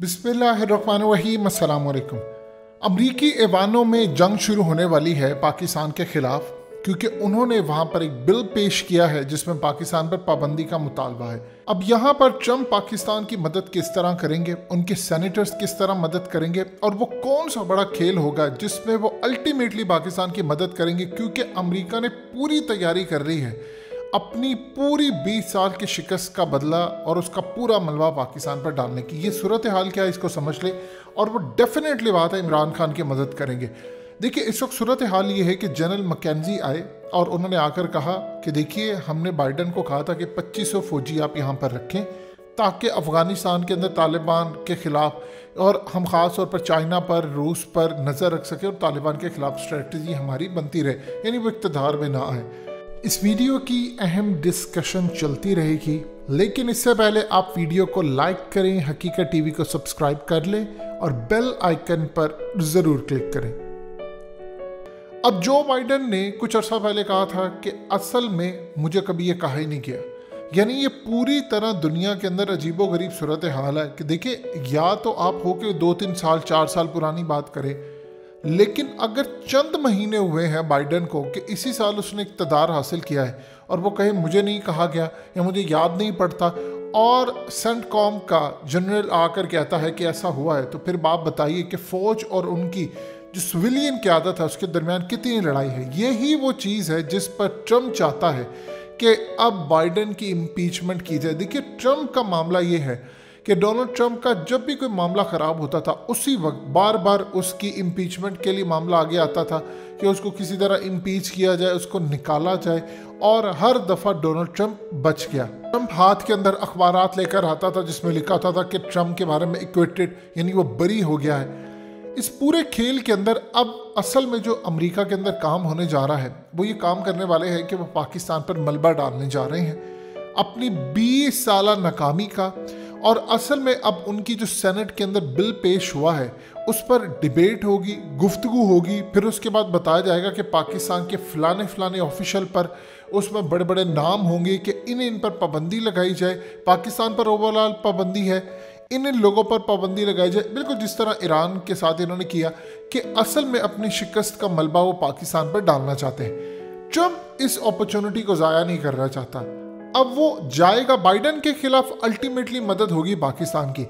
बिस्मिल्लाहिर्रहमानिर्रहीम, अस्सलाम वालेकुम। अमरीकी ऐवानों में जंग शुरू होने वाली है पाकिस्तान के खिलाफ, क्योंकि उन्होंने वहां पर एक बिल पेश किया है जिसमें पाकिस्तान पर पाबंदी का मुतालबा है। अब यहाँ पर ट्रंप पाकिस्तान की मदद किस तरह करेंगे, उनके सेनेटर्स किस तरह मदद करेंगे और वो कौन सा बड़ा खेल होगा जिसमें वो अल्टीमेटली पाकिस्तान की मदद करेंगे, क्योंकि अमेरिका ने पूरी तैयारी कर रही है अपनी पूरी 20 साल की शिकस्त का बदला और उसका पूरा मलबा पाकिस्तान पर डालने की। ये सूरत हाल क्या है इसको समझ ले, और वो डेफिनेटली बात है इमरान खान की मदद करेंगे। देखिए, इस वक्त सूरत हाल ये है कि जनरल मैकेंजी आए और उन्होंने आकर कहा कि देखिए, हमने बाइडन को कहा था कि 2500 फौजी आप यहाँ पर रखें ताकि अफ़गानिस्तान के अंदर तालिबान के ख़िलाफ़, और हम ख़ास तौर पर चाइना पर, रूस पर नज़र रख सकें और तालिबान के ख़िलाफ़ स्ट्रेटजी हमारी बनती रहे, यानी वो इक़्तिदार में ना आए। इस वीडियो की अहम डिस्कशन चलती रहेगी, लेकिन इससे पहले आप वीडियो को लाइक करें, हकीकत टीवी को सब्सक्राइब कर लें और बेल आइकन पर ज़रूर क्लिक करें। अब जो बाइडन ने कुछ अर्सा पहले कहा था कि असल में मुझे कभी ये कहा ही नहीं किया, यानी ये पूरी तरह दुनिया के अंदर अजीबो गरीब सूरत हाल है कि देखिए, या तो आप हो के 2-3 साल 4 साल पुरानी बात करें, लेकिन अगर चंद महीने हुए हैं बाइडन को कि इसी साल उसने इक़्तिदार हासिल किया है और वो कहे मुझे नहीं कहा गया या मुझे याद नहीं पड़ता, और सेंटकॉम का जनरल आकर कहता है कि ऐसा हुआ है, तो फिर बात बताइए कि फ़ौज और उनकी जो सिविलियन क़यादत है उसके दरमियान कितनी लड़ाई है। यही वो चीज़ है जिस पर ट्रंप चाहता है कि अब बाइडन की इम्पीचमेंट की जाए। देखिए, ट्रंप का मामला ये है कि डोनाल्ड ट्रंप का जब भी कोई मामला ख़राब होता था उसी वक्त बार बार उसकी इम्पीचमेंट के लिए मामला आगे आता था कि उसको किसी तरह इम्पीच किया जाए, उसको निकाला जाए, और हर दफ़ा डोनाल्ड ट्रंप बच गया। ट्रंप हाथ के अंदर अखबारात लेकर आता था जिसमें लिखा था कि ट्रंप के बारे में इक्वेटेड, यानी वो बरी हो गया है। इस पूरे खेल के अंदर अब असल में जो अमेरिका के अंदर काम होने जा रहा है वो ये काम करने वाले हैं कि वो पाकिस्तान पर मलबा डालने जा रहे हैं अपनी 20 साला नाकामी का। और असल में अब उनकी जो सेनेट के अंदर बिल पेश हुआ है उस पर डिबेट होगी, गुफ्तगू होगी, फिर उसके बाद बताया जाएगा कि पाकिस्तान के फलाने ऑफिशियल पर उसमें बड़े बड़े नाम होंगे कि इन पर पाबंदी लगाई जाए, पाकिस्तान पर ओवरऑल पाबंदी है, इन लोगों पर पाबंदी लगाई जाए, बिल्कुल जिस तरह ईरान के साथ इन्होंने किया कि असल में अपनी शिकस्त का मलबा वो पाकिस्तान पर डालना चाहते हैं। ट्रंप इस अपॉर्चुनिटी को ज़ाया नहीं करना चाहता। अब वो जाएगा, बाइडन के खिलाफ अल्टीमेटली मदद होगी पाकिस्तान की।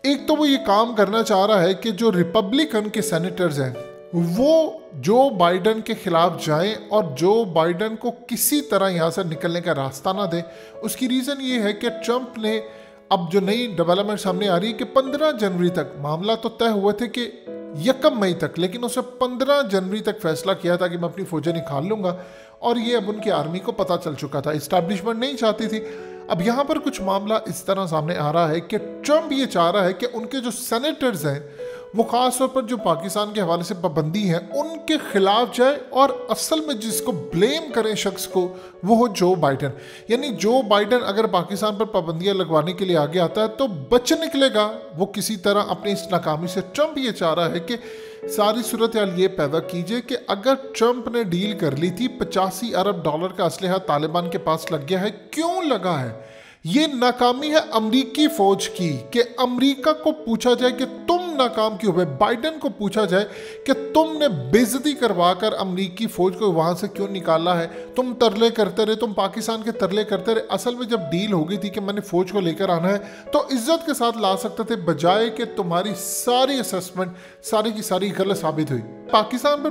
एक तो वो ये काम करना चाह रहा है कि जो रिपब्लिकन के सेनेटर्स हैं वो जो बाइडन के खिलाफ जाएं और जो बाइडन को किसी तरह यहाँ से निकलने का रास्ता ना दे। उसकी रीज़न ये है कि ट्रंप ने अब जो नई डेवलपमेंट सामने आ रही है कि 15 जनवरी तक, मामला तो तय हुए थे कि 1 मई तक, लेकिन उसने 15 जनवरी तक फैसला किया था कि मैं अपनी फौजें निकाल लूँगा, और ये अब उनकी आर्मी को पता चल चुका था। इस्टेब्लिशमेंट नहीं चाहती थी। अब यहाँ पर कुछ मामला इस तरह सामने आ रहा है कि ट्रंप ये चाह रहा है कि उनके जो सेनेटर्स हैं वो ख़ास तौर पर जो पाकिस्तान के हवाले से पाबंदी है उनके खिलाफ जाए, और असल में जिसको ब्लेम करें शख्स को वो हो जो बाइडन। यानी जो बाइडन अगर पाकिस्तान पर पाबंदियां लगवाने के लिए आगे आता है तो बच निकलेगा वो किसी तरह अपनी इस नाकामी से। ट्रंप ये चाह रहा है कि सारी सूरत हाल ये पैदा कीजिए कि अगर ट्रंप ने डील कर ली थी, 85 अरब डॉलर का असलहा तालिबान के पास लग गया है। क्यों लगा है? ये नाकामी है अमरीकी फौज की, कि अमरीका को पूछा जाए कि तुम नाकाम क्यों हुए, बाइडन को पूछा जाए कि तुमने बेइज्जती करवाकर अमरीकी फौज को वहां से क्यों निकाला है। तुम तरले करते रहे, तुम पाकिस्तान के तरले करते रहे। असल में जब डील हो गई थी कि मैंने फौज को लेकर आना है तो इज्जत के साथ ला सकते थे, बजाय कि तुम्हारी सारी असेसमेंट सारी की सारी गलत साबित हुई। पाकिस्तान पर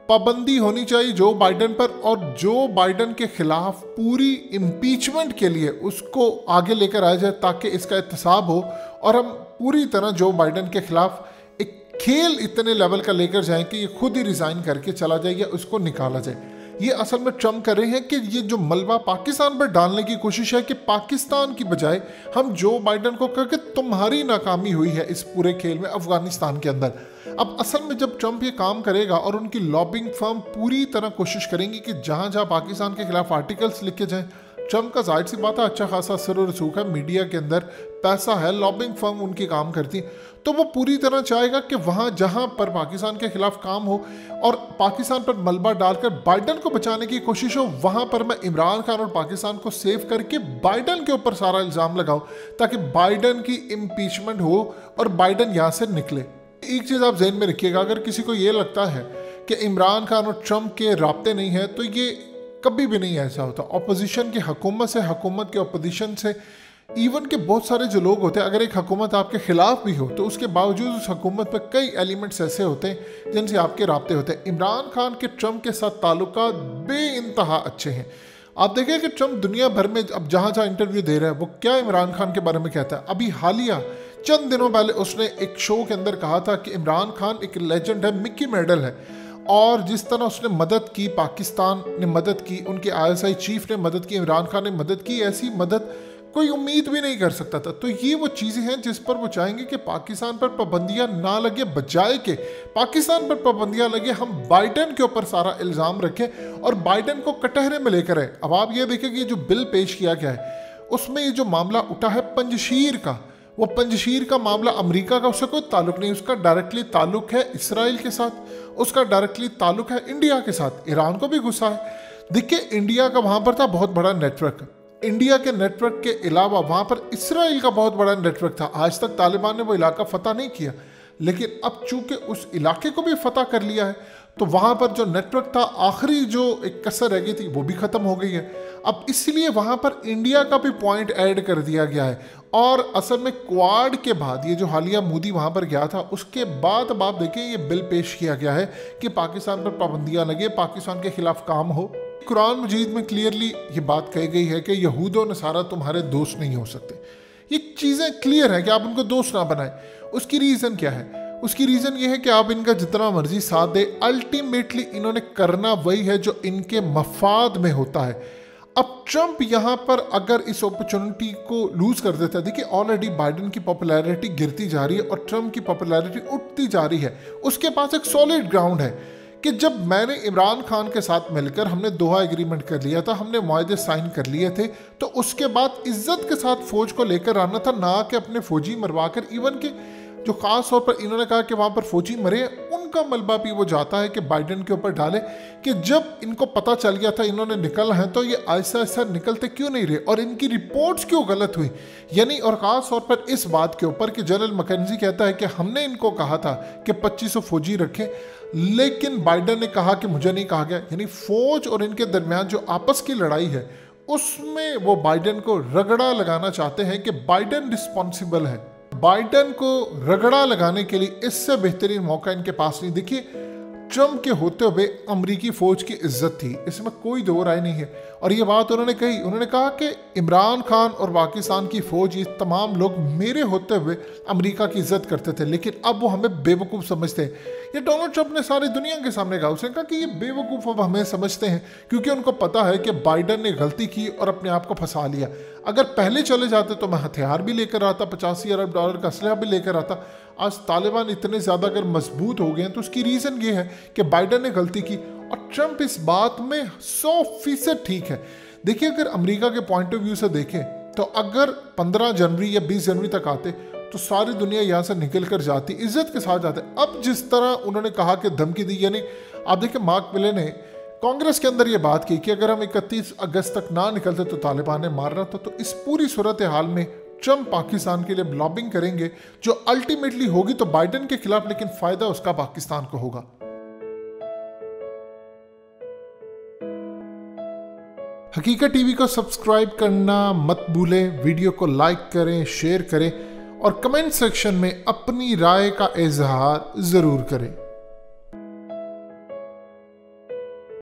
पाबंदी होनी चाहिए जो बाइडन पर, और जो बाइडन के खिलाफ पूरी इम्पीचमेंट के लिए उसको आगे लेकर आया जाए ताकि इसका एहतसाब हो और हम पूरी तरह जो बाइडन के खिलाफ एक खेल इतने लेवल का लेकर जाएं कि ये खुद ही रिज़ाइन करके चला जाए या उसको निकाला जाए। ये असल में ट्रंप कर रहे हैं कि ये जो मलबा पाकिस्तान पर डालने की कोशिश है कि पाकिस्तान की बजाय हम जो बाइडन को कह के तुम्हारी नाकामी हुई है इस पूरे खेल में अफगानिस्तान के अंदर। अब असल में जब ट्रंप ये काम करेगा और उनकी लॉबिंग फर्म पूरी तरह कोशिश करेंगी कि जहाँ जहाँ पाकिस्तान के खिलाफ आर्टिकल्स लिखे जाएं, ट्रम्प का जाहिर सी बात है अच्छा खासा असर और रसूख है, मीडिया के अंदर पैसा है, लॉबिंग फर्म उनकी काम करती, तो वो पूरी तरह चाहेगा कि वहाँ जहाँ पर पाकिस्तान के खिलाफ काम हो और पाकिस्तान पर मलबा डालकर बाइडन को बचाने की कोशिश हो, वहाँ पर मैं इमरान खान और पाकिस्तान को सेव करके बाइडन के ऊपर सारा इल्ज़ाम लगाऊं ताकि बाइडन की इम्पीचमेंट हो और बाइडन यहाँ से निकले। एक चीज़ आप जहन में रखिएगा, अगर किसी को ये लगता है कि इमरान खान और ट्रम्प के राब्ते नहीं है तो ये कभी भी नहीं ऐसा होता। अपोजिशन की हुकूमत से, हुकूमत के अपोजिशन से, इवन के बहुत सारे जो लोग होते हैं, अगर एक हुकूमत आपके खिलाफ भी हो तो उसके बावजूद उस हुकूमत पर कई एलिमेंट्स ऐसे होते हैं जिनसे आपके राब्ते होते हैं। इमरान खान के ट्रम्प के साथ ताल्लुकात बेइंतहा अच्छे हैं। आप देखें कि ट्रम्प दुनिया भर में अब जहाँ जहाँ इंटरव्यू दे रहा है वो क्या इमरान खान के बारे में कहता है। अभी हालिया चंद दिनों पहले उसने एक शो के अंदर कहा था कि इमरान खान एक लेजेंड है, मिकी मेडल है, और जिस तरह उसने मदद की, पाकिस्तान ने मदद की, उनके ISI चीफ ने मदद की, इमरान खान ने मदद की, ऐसी मदद कोई उम्मीद भी नहीं कर सकता था। तो ये वो चीज़ें हैं जिस पर वो चाहेंगे कि पाकिस्तान पर पाबंदियां ना लगे, बजाय के पाकिस्तान पर पाबंदियां लगे हम बाइडन के ऊपर सारा इल्ज़ाम रखें और बाइडन को कटहरे में लेकर आए। अब आप ये देखें कि ये जो बिल पेश किया गया है उसमें ये जो मामला उठा है पंजशीर का, वो पंजशीर का मामला अमेरिका का उससे कोई ताल्लुक नहीं, उसका डायरेक्टली ताल्लुक है इसराइल के साथ, उसका डायरेक्टली ताल्लुक है इंडिया के साथ। ईरान को भी गुस्सा है। देखिए इंडिया का वहाँ पर था बहुत बड़ा नेटवर्क, इंडिया के नेटवर्क के अलावा वहाँ पर इसराइल का बहुत बड़ा नेटवर्क था। आज तक तालिबान ने वो इलाका फतह नहीं किया, लेकिन अब चूंकि उस इलाके को भी फतह कर लिया है तो वहाँ पर जो नेटवर्क था, आखिरी जो एक कसर रह गई थी वो भी ख़त्म हो गई है। अब इसलिए वहाँ पर इंडिया का भी पॉइंट ऐड कर दिया गया है। और असल में क्वाड के बाद ये जो हालिया मोदी वहाँ पर गया था उसके बाद अब आप देखें ये बिल पेश किया गया है कि पाकिस्तान पर पाबंदियाँ लगे, पाकिस्तान के खिलाफ काम हो। कुरान मजीद में क्लियरली ये बात कही गई है कि यहूद और नसारा तुम्हारे दोस्त नहीं हो सकते। ये चीज़ें क्लियर है कि आप उनको दोस्त ना बनाएं। उसकी रीज़न क्या है? उसकी रीज़न ये है कि आप इनका जितना मर्जी साथ दे, अल्टीमेटली इन्होंने करना वही है जो इनके मफाद में होता है। अब ट्रम्प यहाँ पर अगर इस अपॉर्चुनिटी को लूज कर देता है, देखिए ऑलरेडी बाइडन की पॉपुलैरिटी गिरती जा रही है और ट्रम्प की पॉपुलैरिटी उठती जा रही है। उसके पास एक सॉलिड ग्राउंड है कि जब मैंने इमरान खान के साथ मिलकर हमने दोहा एग्रीमेंट कर लिया था, हमने मुआहदे साइन कर लिए थे, तो उसके बाद इज्जत के साथ फौज को लेकर आना था, ना कि अपने फौजी मरवा कर। इवन के जो खास तौर पर इन्होंने कहा कि वहाँ पर फौजी मरे, उनका मलबा भी वो जाता है कि बाइडन के ऊपर डाले कि जब इनको पता चल गया था इन्होंने निकलना है तो ये ऐसा ऐसा निकलते क्यों नहीं रहे और इनकी रिपोर्ट्स क्यों गलत हुई। यानी और ख़ास तौर पर इस बात के ऊपर कि जनरल मैकेंजी कहता है कि हमने इनको कहा था कि 2500 फौजी रखें, लेकिन बाइडन ने कहा कि मुझे नहीं कहा गया। यानी फौज और इनके दरमियान जो आपस की लड़ाई है उसमें वो बाइडन को रगड़ा लगाना चाहते हैं कि बाइडन रिस्पॉन्सिबल है। बाइडन को रगड़ा लगाने के लिए इससे बेहतरीन मौका इनके पास नहीं। देखिए ट्रम्प के होते हुए अमरीकी फौज की इज्जत थी, इसमें कोई दो राय नहीं है। और ये बात उन्होंने कही, उन्होंने कहा कि इमरान खान और पाकिस्तान की फौज, ये तमाम लोग मेरे होते हुए अमेरिका की इज्जत करते थे, लेकिन अब वो हमें बेवकूफ़ समझते हैं। ये डोनाल्ड ट्रम्प ने सारी दुनिया के सामने कहा, उसने कहा कि ये बेवकूफ़ अब हमें समझते हैं क्योंकि उनको पता है कि बाइडन ने गलती की और अपने आप को फंसा लिया। अगर पहले चले जाते तो मैं हथियार भी लेकर आता, $85 अरब का असलहा भी लेकर आता। आज तालिबान इतने ज़्यादा अगर मजबूत हो गए हैं तो उसकी रीज़न ये है कि बाइडन ने गलती की और ट्रम्प इस बात में 100% ठीक है। देखिए अगर अमेरिका के पॉइंट ऑफ व्यू से देखें तो अगर 15 जनवरी या 20 जनवरी तक आते तो सारी दुनिया यहाँ से निकल कर जाती, इज्जत के साथ जाते। अब जिस तरह उन्होंने कहा कि धमकी दी, यानी आप देखिए मार्क मिले ने कांग्रेस के अंदर ये बात की कि अगर हम 31 अगस्त तक ना निकलते तो तालिबान ने मारना था। तो इस पूरी सूरत हाल में ट्रम्प पाकिस्तान के लिए लॉबिंग करेंगे जो अल्टीमेटली होगी तो बाइडन के खिलाफ, लेकिन फायदा उसका पाकिस्तान को होगा। हकीकत टीवी को सब्सक्राइब करना मत भूलें, वीडियो को लाइक करें, शेयर करें और कमेंट सेक्शन में अपनी राय का इजहार जरूर करें।